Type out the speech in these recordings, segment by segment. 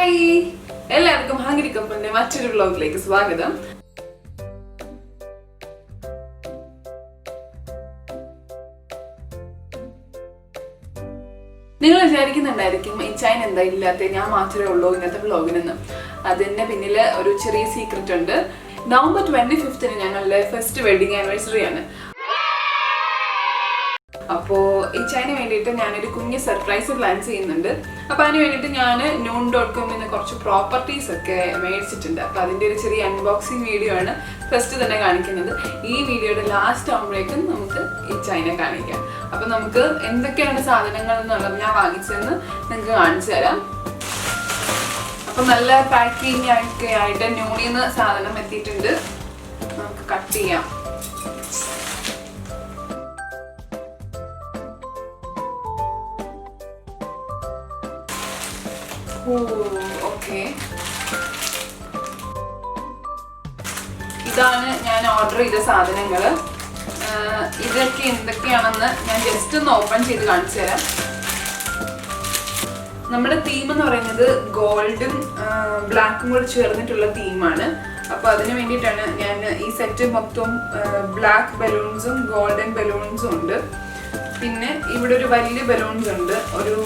Hi എല്ലാവർക്കും hungry കപ്പിളിന്റെ മറ്റൊരു വ്ലോഗിലേക്ക് സ്വാഗതം. നിങ്ങൾ വിചാരിക്കുന്നുണ്ടായിരിക്കും ഈ ചൈന എന്താ ഇല്ലാത്ത, ഞാൻ മാത്രമേ ഉള്ളൂ ഇന്നത്തെ വ്ലോഗിനെന്ന്. അതിന്റെ പിന്നില് ഒരു ചെറിയ സീക്രട്ട് ഉണ്ട്. നവംബർ 25 ഞങ്ങളുടെ ഫസ്റ്റ് വെഡിങ് ആനിവേഴ്സറി ആണ്. അപ്പോൾ ഈ ചൈനന് വേണ്ടിയിട്ട് ഞാനൊരു കുഞ്ഞ് സർപ്രൈസ് പ്ലാൻ ചെയ്യുന്നുണ്ട്. അപ്പോൾ അതിന് വേണ്ടിയിട്ട് ഞാൻ noon.com കുറച്ച് പ്രോപ്പർട്ടീസ് ഒക്കെ മേടിച്ചിട്ടുണ്ട്. അപ്പോൾ അതിൻ്റെ ഒരു ചെറിയ അൺബോക്സിങ് വീഡിയോ ആണ് ഫസ്റ്റ് തന്നെ കാണിക്കുന്നത്. ഈ വീഡിയോയുടെ ലാസ്റ്റ് ആകുമ്പോഴേക്കും നമുക്ക് ഈ ചൈന കാണിക്കാം. അപ്പോൾ നമുക്ക് എന്തൊക്കെയാണ് സാധനങ്ങൾ എന്നുള്ളത് ഞാൻ വാങ്ങിച്ചതെന്ന് നിങ്ങൾക്ക് കാണിച്ചു തരാം. അപ്പം നല്ല പാക്കിങ് ഒക്കെ ആയിട്ട് ന്യൂണിന്ന് സാധനം എത്തിയിട്ടുണ്ട്. നമുക്ക് കട്ട് ചെയ്യാം. ഓക്കെ, ഇതാണ് ഞാൻ ഓർഡർ ചെയ്ത സാധനങ്ങൾ. ഇതൊക്കെ എന്തൊക്കെയാണെന്ന് ഞാൻ ജസ്റ്റ് ഒന്ന് ഓപ്പൺ ചെയ്ത് കാണിച്ചു തരാം. നമ്മുടെ തീം എന്ന് പറയുന്നത് ഗോൾഡും ബ്ലാക്കും കൂടി ചേർന്നിട്ടുള്ള തീമാണ്. അപ്പോൾ അതിന് വേണ്ടിയിട്ടാണ് ഞാൻ ഈ സെറ്റ് മൊത്തം ബ്ലാക്ക് ബലൂൺസും ഗോൾഡൻ ബലൂൺസും ഉണ്ട്. പിന്നെ ഇവിടെ ഒരു വലിയ ബലൂൺസ് ഉണ്ട്. ഒരു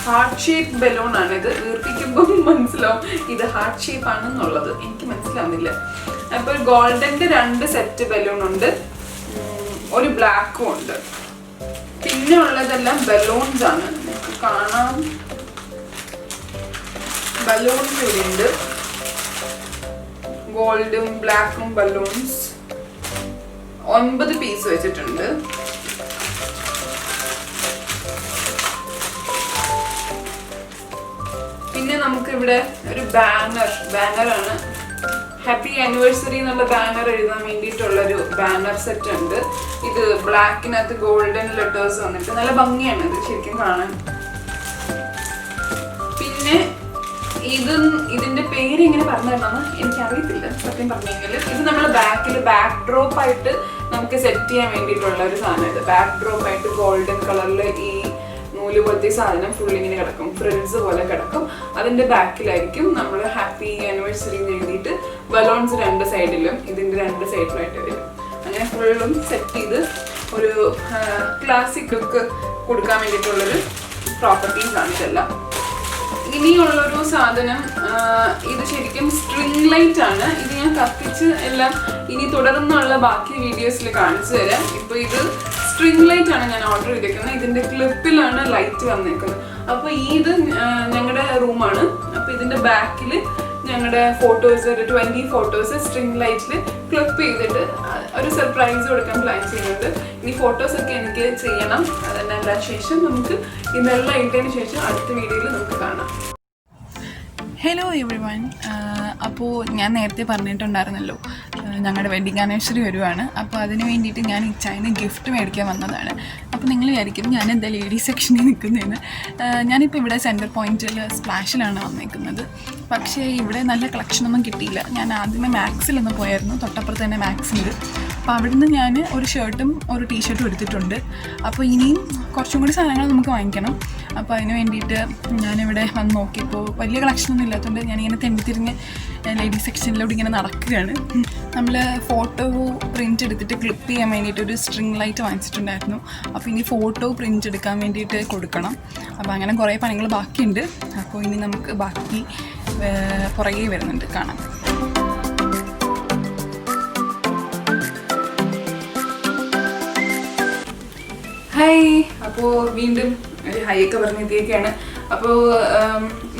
ഹാർട്ട് ഷേപ്പ് ബലൂൺ ആണ്. ഇത് വീർപ്പിക്കുമ്പോൾ മനസ്സിലാവും ഇത് ഹാർട്ട് ഷേപ്പ് ആണെന്നുള്ളത്. എനിക്ക് മനസ്സിലാവുന്നില്ല. അപ്പോൾ ഗോൾഡന്റെ 2 സെറ്റ് ബലൂൺ ഉണ്ട്, ഒരു ബ്ലാക്കും ഉണ്ട്. പിന്നെ ഉള്ളതെല്ലാം ബലൂൺസ് ആണ്. നമുക്ക് കാണാം, ബലൂൺസ് ഇവിടെ ഉണ്ട്. ഗോൾഡും ബ്ലാക്കും ബലൂൺസ് 9 പീസ് വെച്ചിട്ടുണ്ട്. പിന്നെ നമുക്ക് ഇവിടെ ഒരു ബാനറാണ്. ഹാപ്പി ആനിവേഴ്സറി എന്നുള്ള ബാനർ എഴുതാൻ വേണ്ടിയിട്ടുള്ളൊരു ബാനർ സെറ്റ് ഉണ്ട്. ഇത് ബ്ലാക്കിനകത്ത് ഗോൾഡൻ ലെറ്റേഴ്സ് വന്നിട്ട് നല്ല ഭംഗിയാണ് ഇത് ശരിക്കും കാണാൻ. പിന്നെ ഇതിന്റെ പേര് എങ്ങനെ പറഞ്ഞു തരണമെന്ന് എനിക്കറിയത്തില്ല സത്യം പറഞ്ഞു കഴിഞ്ഞാൽ. ഇത് നമ്മൾ ബാക്ക് ഡ്രോപ്പ് ആയിട്ട് നമുക്ക് സെറ്റ് ചെയ്യാൻ വേണ്ടിയിട്ടുള്ള ഒരു സാധനം. ഇത് ബാക്ക് ഡ്രോപ്പ് ആയിട്ട് ഗോൾഡൻ കളറിൽ ഈ നൂല് പോലത്തെ സാധനം ഫുൾ ഇങ്ങനെ കിടക്കും, ഫ്രിൽസ് പോലെ കിടക്കും. അതിന്റെ ബാക്കിലായിരിക്കും നമ്മൾ ഹാപ്പി ആനിവേഴ്സറി എഴുതിയിട്ട് ബലൂൺസ് 2 സൈഡിലും ഇതിന്റെ 2 സൈഡിലായിട്ട് വരും. അങ്ങനെ ഫുള്ളും സെറ്റ് ചെയ്ത് ഒരു ക്ലാസിക് ലുക്ക് കൊടുക്കാൻ വേണ്ടിയിട്ടുള്ളൊരു പ്രോപ്പർട്ടീസ് ആണ് ഇതെല്ലാം. ഇനിയുള്ളൊരു സാധനം, ഇത് ശരിക്കും സ്ട്രിംഗ് ലൈറ്റ് ആണ്. ഇത് ഞാൻ കത്തിച്ച് എല്ലാം ഇനി തുടർന്നുള്ള ബാക്കി വീഡിയോസിൽ കാണിച്ചു തരാം. ഇപ്പോൾ ഇത് സ്ട്രിംഗ് ലൈറ്റ് ആണ് ഞാൻ ഓർഡർ ചെയ്തേക്കുന്നത്. ഇതിന്റെ ക്ലിപ്പിലാണ് ലൈറ്റ് വന്നേക്കുന്നത്. അപ്പോൾ ഇത് ഞങ്ങളുടെ റൂമാണ്. അപ്പോൾ ഇതിന്റെ ബാക്കിൽ ഞങ്ങളുടെ ഫോട്ടോസ്, ഒരു 20 ഫോട്ടോസ് സ്ട്രിംഗ് ലൈറ്റിൽ ക്ലിപ്പ് ചെയ്തിട്ട് ഒരു സർപ്രൈസ് കൊടുക്കാൻ പ്ലാൻ ചെയ്യുന്നുണ്ട്. ഇനി ഫോട്ടോസ് ഒക്കെ എനിക്ക് ചെയ്യണം. അതെല്ലാം ശേഷം നമുക്ക് ഇതെല്ലാം ഇട്ടതിന് ശേഷം അടുത്ത വീഡിയോയിൽ നമുക്ക് കാണാം. Hello every one. അപ്പോൾ ഞാൻ നേരത്തെ പറഞ്ഞിട്ടുണ്ടായിരുന്നല്ലോ ഞങ്ങളുടെ വെഡിങ് ആനിവേഴ്സറി വരുവാണ്. അപ്പോൾ അതിന് വേണ്ടിയിട്ട് ഞാൻ ഈ ചൈന ഗിഫ്റ്റ് മേടിക്കാൻ വന്നതാണ്. അപ്പോൾ നിങ്ങൾ വിചാരിക്കും ഞാൻ എന്താ ലേഡീസ് സെക്ഷനിൽ നിൽക്കുന്നതെന്ന്. ഞാനിപ്പോൾ ഇവിടെ സെൻറ്റർ പോയിൻറ്റിൽ സ്പ്ലാഷിലാണ് വന്നേക്കുന്നത്. പക്ഷേ ഇവിടെ നല്ല കളക്ഷനൊന്നും കിട്ടിയില്ല. ഞാൻ ആദ്യമേ മാക്സിലൊന്ന് പോയായിരുന്നു, തൊട്ടപ്പുറത്ത് തന്നെ മാക്സ് ഉണ്ട്. അപ്പോൾ അവിടുന്ന് ഞാൻ ഒരു ഷർട്ടും ഒരു ടീഷർട്ടും എടുത്തിട്ടുണ്ട്. അപ്പോൾ ഇനിയും കുറച്ചും കൂടി സാധനങ്ങൾ നമുക്ക് വാങ്ങിക്കണം. അപ്പോൾ അതിന് വേണ്ടിയിട്ട് ഞാനിവിടെ വന്ന് നോക്കിയപ്പോൾ വലിയ കളക്ഷനൊന്നും ഇല്ലാത്തതുകൊണ്ട് ഞാനിങ്ങനെ തെണ്ടിത്തിരിഞ്ഞ് ലേഡീസ് സെക്ഷനിലൂടെ ഇങ്ങനെ നടക്കുകയാണ്. നമ്മൾ ഫോട്ടോ പ്രിൻ്റ് എടുത്തിട്ട് ക്ലിപ്പ് ചെയ്യാൻ വേണ്ടിയിട്ട് ഒരു സ്ട്രിംഗ് ലൈറ്റ് വാങ്ങിച്ചിട്ടുണ്ടായിരുന്നു. അപ്പോൾ ഇനി ഫോട്ടോ പ്രിൻ്റ് എടുക്കാൻ വേണ്ടിയിട്ട് കൊടുക്കണം. അപ്പോൾ അങ്ങനെ കുറേ പണികൾ ബാക്കിയുണ്ട്. അപ്പോൾ ഇനി നമുക്ക് ബാക്കി പുറകെ വരുന്നുണ്ട്, കാണാം. ഹായ്, അപ്പോൾ വീണ്ടും ഒരു ഹൈ ഒക്കെ പറഞ്ഞെത്തിയൊക്കെയാണ്. അപ്പോൾ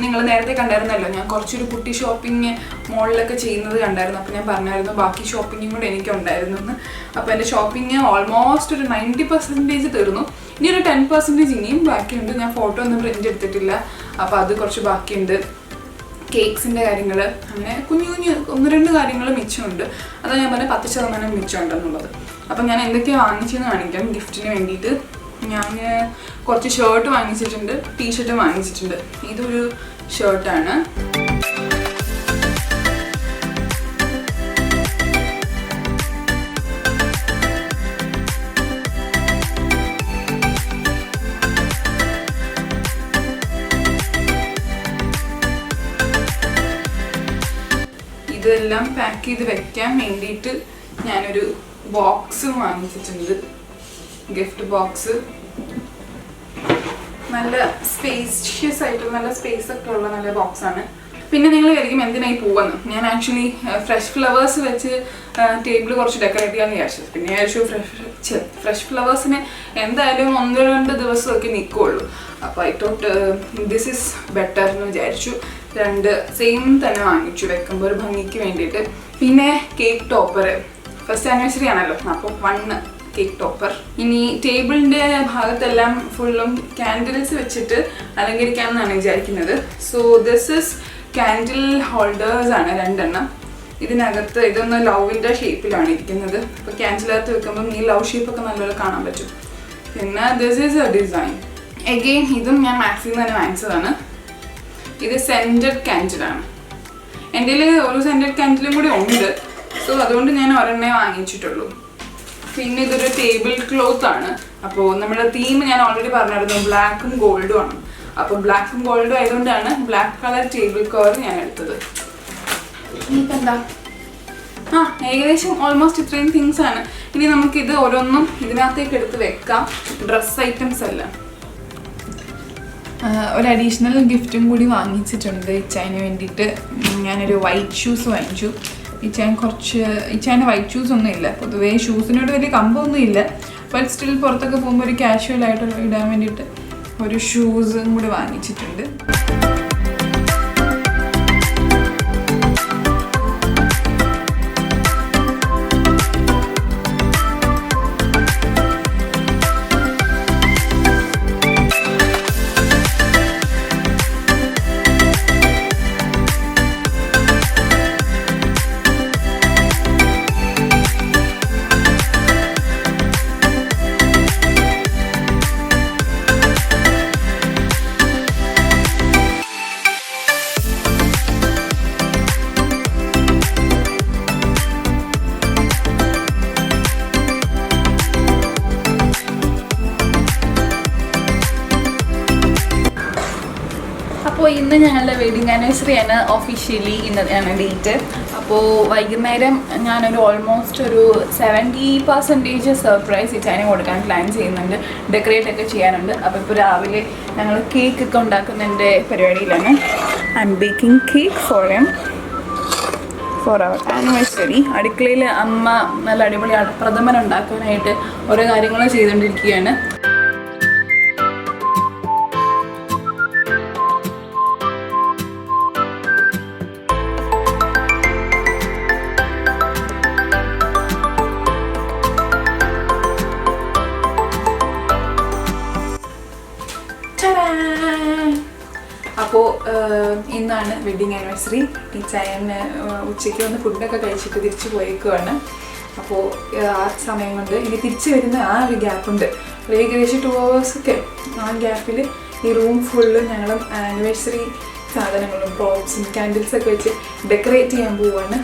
നിങ്ങൾ നേരത്തെ കണ്ടായിരുന്നല്ലോ, ഞാൻ കുറച്ചൊരു കുട്ടി ഷോപ്പിംഗ് മോളിലൊക്കെ ചെയ്യുന്നത് കണ്ടായിരുന്നു. അപ്പോൾ ഞാൻ പറഞ്ഞായിരുന്നു ബാക്കി ഷോപ്പിങ്ങും കൂടെ എനിക്കുണ്ടായിരുന്നു എന്ന്. അപ്പോൾ എൻ്റെ ഷോപ്പിംഗ് ഓൾമോസ്റ്റ് ഒരു 90% തീർന്നു. ഇനി ഒരു 10% ഇനിയും ബാക്കിയുണ്ട്. ഞാൻ ഫോട്ടോ ഒന്നും പ്രിൻ്റ് എടുത്തിട്ടില്ല. അപ്പോൾ അത് കുറച്ച് ബാക്കിയുണ്ട്. കേക്ക്സിൻ്റെ കാര്യങ്ങൾ, അങ്ങനെ കുഞ്ഞു 1-2 കാര്യങ്ങൾ മിച്ചമുണ്ട്. അതാണ് ഞാൻ പറഞ്ഞ 10% മിച്ചമുണ്ടെന്നുള്ളത്. അപ്പം ഞാൻ എന്തൊക്കെയാണ് വാങ്ങിച്ചെന്ന് കാണിക്കാം ഗിഫ്റ്റിന് വേണ്ടിയിട്ട്. ഞാൻ കുറച്ച് ഷർട്ട് വാങ്ങിച്ചിട്ടുണ്ട്, ടീഷർട്ടും വാങ്ങിച്ചിട്ടുണ്ട്. ഇതൊരു ഷർട്ടാണ്. ഇതെല്ലാം പാക്ക് ചെയ്ത് വെക്കാൻ വേണ്ടിയിട്ട് ഞാനൊരു ബോക്സും വാങ്ങിച്ചിട്ടുണ്ട്. ഗിഫ്റ്റ് ബോക്സ് നല്ല സ്പേഷ്യസ് ആയിട്ട് നല്ല സ്പേസ് ഒക്കെ ഉള്ള നല്ല ബോക്സാണ്. പിന്നെ നിങ്ങൾ വിചാരിക്കും എന്തിനായി പോവെന്ന്. ഞാൻ ആക്ച്വലി ഫ്രഷ് ഫ്ലവേഴ്സ് വെച്ച് ടേബിൾ കുറച്ച് ഡെക്കറേറ്റ് ചെയ്യാമെന്ന് വിചാരിച്ചു. പിന്നെ വിചാരിച്ചു ഫ്രഷ് ഫ്ലവേഴ്സിന് എന്തായാലും 1-2 ദിവസമൊക്കെ നിൽക്കുള്ളൂ. അപ്പോൾ I thought this is better എന്ന് വിചാരിച്ചു. 2 സെയിം തന്നെ വാങ്ങിച്ചു വെക്കുമ്പോൾ ഒരു ഭംഗിക്ക് വേണ്ടിയിട്ട്. പിന്നെ കേക്ക് ടോപ്പർ, ഫസ്റ്റ് ആനിവേഴ്സറി ആണല്ലോ, അപ്പോൾ 1 കേക്ക് ടോപ്പർ. ഇനി ടേബിളിൻ്റെ ഭാഗത്തെല്ലാം ഫുള്ളും ക്യാൻഡിൽസ് വെച്ചിട്ട് അലങ്കരിക്കാമെന്നാണ് വിചാരിക്കുന്നത്. So this is candle holders ആണ് 2 എണ്ണം. ഇതിനകത്ത് ഇതൊന്ന് ലവിൻ്റെ ഷേപ്പിലാണ് ഇരിക്കുന്നത്. അപ്പോൾ ക്യാൻഡിലകത്ത് വെക്കുമ്പം ഈ ലവ് ഷേപ്പൊക്കെ നല്ലപോലെ കാണാൻ പറ്റും. പിന്നെ this is A design. Again ഇതും ഞാൻ മാക്സിൽ നിന്ന് തന്നെ വാങ്ങിച്ചതാണ്. ഇത് സെൻറ്റഡ് ക്യാൻഡിലാണ്. എൻ്റെ കയ്യിൽ ഒരു സെൻറ്റഡ് ക്യാൻഡിലും കൂടി ഉണ്ട്. സോ അതുകൊണ്ട് ഞാൻ ഒരെണ്ണേ വാങ്ങിച്ചിട്ടുള്ളൂ. പിന്നെ ഇതൊരു ടേബിൾ ക്ലോത്ത് ആണ്. അപ്പോൾ നമ്മുടെ തീം ഞാൻ ഓൾറെഡി പറഞ്ഞിരുന്നു, ബ്ലാക്കും ഗോൾഡും ആണ്. അപ്പോൾ ബ്ലാക്കും ഗോൾഡും ആയതുകൊണ്ടാണ് ബ്ലാക്ക് കളർ ടേബിൾ കവർ ഞാൻ എടുത്തത്. ഇനിയിപ്പോൾ എന്താ, ഏകദേശം ഓൾമോസ്റ്റ് ഇത്രയും തിങ്സ് ആണ്. ഇനി നമുക്കിത് ഓരോന്നും ഇതിനകത്തേക്ക് എടുത്ത് വെക്കാം. ഡ്രസ് ഐറ്റംസ് അല്ല. ഒരു അഡീഷണൽ ഗിഫ്റ്റും കൂടി വാങ്ങിച്ചിട്ടുണ്ട് ഇച്ചാന് വേണ്ടിയിട്ട്. ഞാനൊരു വൈറ്റ് ഷൂസ് വാങ്ങിച്ചു. ഇച്ചാന് വൈറ്റ് ഷൂസ് ഒന്നും ഇല്ല. പൊതുവേ ഷൂസിനോട് വലിയ കമ്പൊന്നും ഇല്ല. ബട്ട് സ്റ്റിൽ പുറത്തൊക്കെ പോകുമ്പോൾ ഒരു കാഷ്വൽ ആയിട്ട് ഇടാൻ വേണ്ടിയിട്ട് ഒരു ഷൂസും കൂടി വാങ്ങിച്ചിട്ടുണ്ട്. അപ്പോൾ ഇന്ന് ഞങ്ങളുടെ വെഡിങ് ആനിവേഴ്സറി ആണ്. ഒഫീഷ്യലി ഇന്നാണ് ഡേറ്റ്. അപ്പോൾ വൈകുന്നേരം ഞാനൊരു ഓൾമോസ്റ്റ് ഒരു 70% സർപ്രൈസ് ഇച്ചാന് കൊടുക്കാൻ പ്ലാൻ ചെയ്യുന്നുണ്ട്. ഡെക്കറേറ്റ് ഒക്കെ ചെയ്യാനുണ്ട്. അപ്പോൾ ഇപ്പോൾ രാവിലെ ഞങ്ങൾ കേക്കൊക്കെ ഉണ്ടാക്കുന്നതിൻ്റെ പരിപാടിയിലാണ്. I am baking cake for our anniversary. അടുക്കളയിൽ അമ്മ നല്ല അടിപൊളി പ്രഥമൻ ഉണ്ടാക്കാനായിട്ട് ഓരോ കാര്യങ്ങൾ ചെയ്തുകൊണ്ടിരിക്കുകയാണ്. അപ്പോൾ ഇന്നാണ് വെഡിങ് ആനിവേഴ്സറി. ഇച്ചായന് ഉച്ചയ്ക്ക് വന്ന് ഫുഡൊക്കെ കഴിച്ചിട്ട് തിരിച്ചു പോയേക്കുവാണ്. അപ്പോൾ ആ സമയം കൊണ്ട് ഇനി തിരിച്ചു വരുന്ന ആ ഒരു ഗ്യാപ്പുണ്ട്, ഏകദേശം 2 hours ഒക്കെ. ആ ഗ്യാപ്പിൽ ഈ റൂം ഫുള്ള് ഞങ്ങൾ ആനിവേഴ്സറി സാധനങ്ങളും പ്രോപ്സും ക്യാൻഡിൽസൊക്കെ വെച്ച് ഡെക്കറേറ്റ് ചെയ്യാൻ പോവുകയാണ്.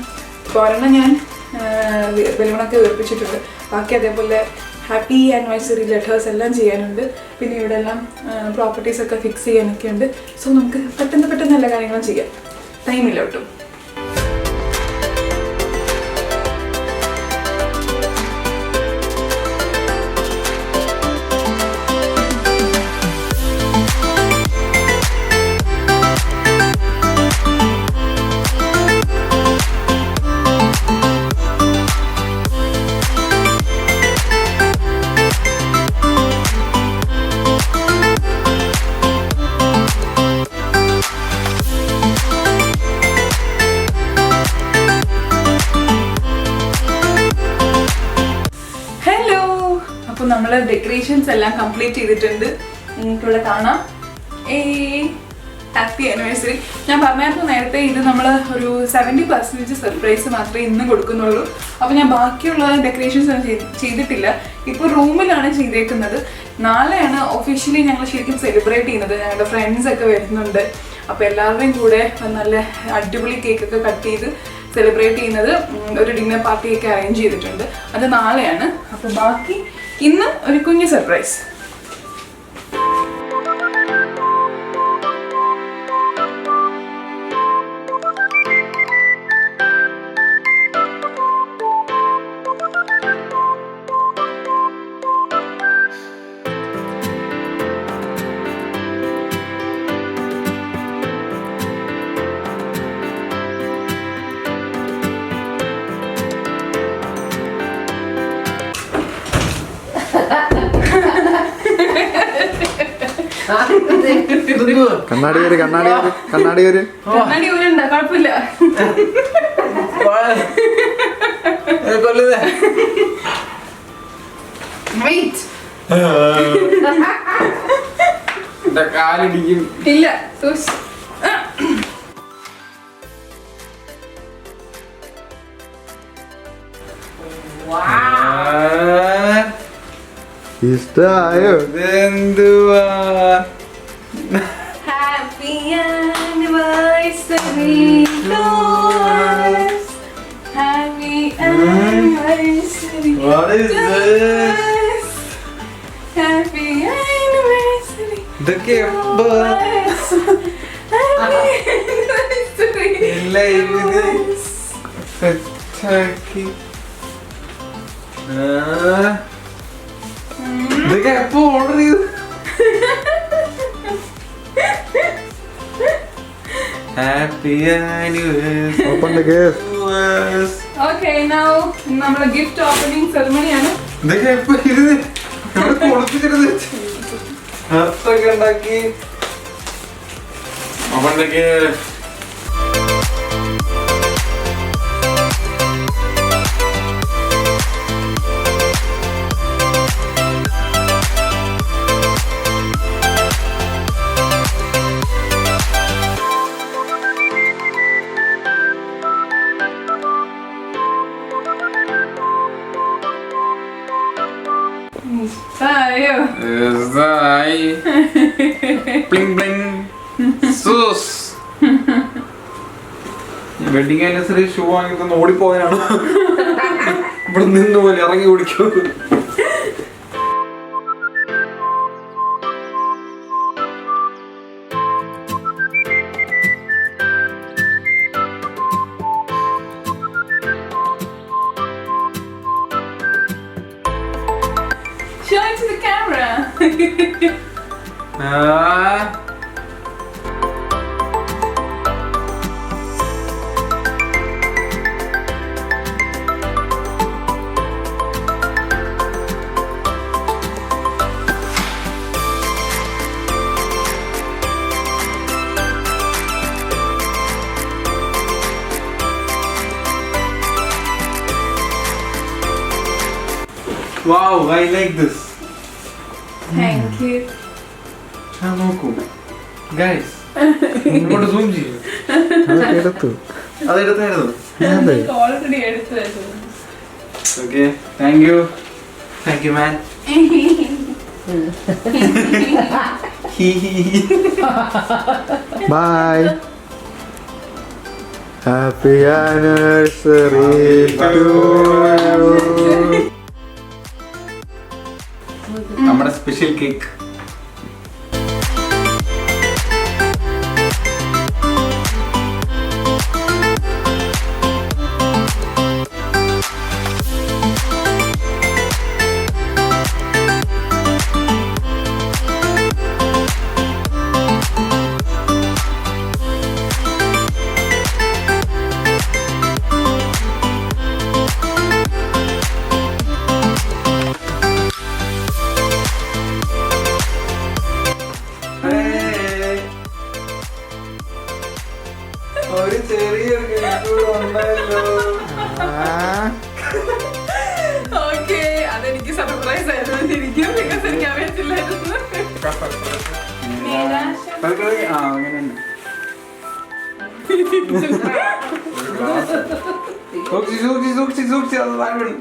ഇപ്പോൾ ഒരെണ്ണം ഞാൻ ബലൂണൊക്കെ വീർപ്പിച്ചിട്ടുണ്ട്. ബാക്കി അതേപോലെ ഹാപ്പി ആനിവേഴ്സറി ലെറ്റേഴ്സ് എല്ലാം ചെയ്യാനുണ്ട്. പിന്നെ ഇവിടെ എല്ലാം പ്രോപ്പർട്ടീസൊക്കെ ഫിക്സ് ചെയ്യാനൊക്കെ ഉണ്ട്. സോ നമുക്ക് പെട്ടെന്ന് എല്ലാ കാര്യങ്ങളും ചെയ്യാം. ടൈമില്ല ഒട്ടും. നമ്മൾ ഡെക്കറേഷൻസ് എല്ലാം കംപ്ലീറ്റ് ചെയ്തിട്ടുണ്ട്. നിങ്ങൾക്കിവിടെ കാണാം. Happy anniversary. ഞാൻ പറഞ്ഞായിരുന്നു നേരത്തെ, ഇത് നമ്മൾ ഒരു 70% സർപ്രൈസ് മാത്രമേ ഇന്ന് കൊടുക്കുന്നുള്ളൂ. അപ്പോൾ ഞാൻ ബാക്കിയുള്ള ഡെക്കറേഷൻസ് ചെയ്തിട്ടില്ല. ഇപ്പോൾ റൂമിലാണ് ചെയ്തേക്കുന്നത്. നാളെയാണ് ഒഫീഷ്യലി ഞങ്ങൾ ശരിക്കും സെലിബ്രേറ്റ് ചെയ്യുന്നത്. ഞങ്ങളുടെ ഫ്രണ്ട്സൊക്കെ വരുന്നുണ്ട്. അപ്പോൾ എല്ലാവരുടെയും കൂടെ നല്ല അടിപൊളി കേക്കൊക്കെ കട്ട് ചെയ്ത് സെലിബ്രേറ്റ് ചെയ്യുന്നത്, ഒരു ഡിന്നർ പാർട്ടിയൊക്കെ അറേഞ്ച് ചെയ്തിട്ടുണ്ട്. അത് നാളെയാണ്. അപ്പോൾ ബാക്കി ഇന്ന് ഒരു കുഞ്ഞു സർപ്രൈസ്. കണ്ണാടി വരും കണ്ണാടി വരും കണ്ണാടി ഊരുണ്ടോ? കുഴപ്പമില്ല. കൊല്ലുന്നേ Wait. എന്റെ കാലിടിക്കും. ഇല്ല സൂക്ഷിച്ച്. ഇഷ്ടായോ? ഇതെന്തുവാ? Happy anniversary to us. Happy anniversary What is to this? us. Happy anniversary ഇതൊക്കെ to എപ്പോ? us. Happy anniversary ഇല്ല, to ഇത് us. സെറ്റാക്കി. ഇതൊക്കെ എപ്പോ ഓർഡർ ചെയ്തു? Happy anniversary. Open the gift. Okay, now നമ്മളെ ഗിഫ്റ്റ് ഓപ്പണിംഗ് സെറിമണിയാണ്. ഇതൊക്കെ എപ്പോ ഇത് കൊടുത്തിരുന്നത്? ഹർത്തൊക്കെ ഉണ്ടാക്കി. അവണ്ടൊക്കെ ആയോ? വെഡിങ് ആനിവേഴ്സറി ഷൂ വാങ്ങിട്ട് ഓടിപ്പോയാണോ? ഇവിടെ നിന്ന് പോലെ ഇറങ്ങി ഓടിക്കോ. Show it to the camera. Wow, I like this. Thank you. നോക്കൂ ഗൈസ്, ഇങ്ങോട്ട് സൂം ചെയ്യൂ. അതൊക്കെ എടുത്തു. അതെടുത്തായിരുന്നു. അതെ. ഓൾറെഡി എടുത്തു വെച്ചു. Okay, thank you man. Bye. Happy anniversary to you. നമ്മുടെ സ്പെഷ്യൽ കേക്ക്. ഒരു ചെറിയ ഉണ്ടായല്ലോ. ഓക്കെ, അതെനിക്ക് സർപ്രൈസ് ആയിരുന്നു. ശരിക്കും because എനിക്ക് അറിയത്തില്ലായിരുന്നു. ആ, അങ്ങനെ തന്നെ. സൂക്ഷിച്ച് അത് താഴെ വീണു.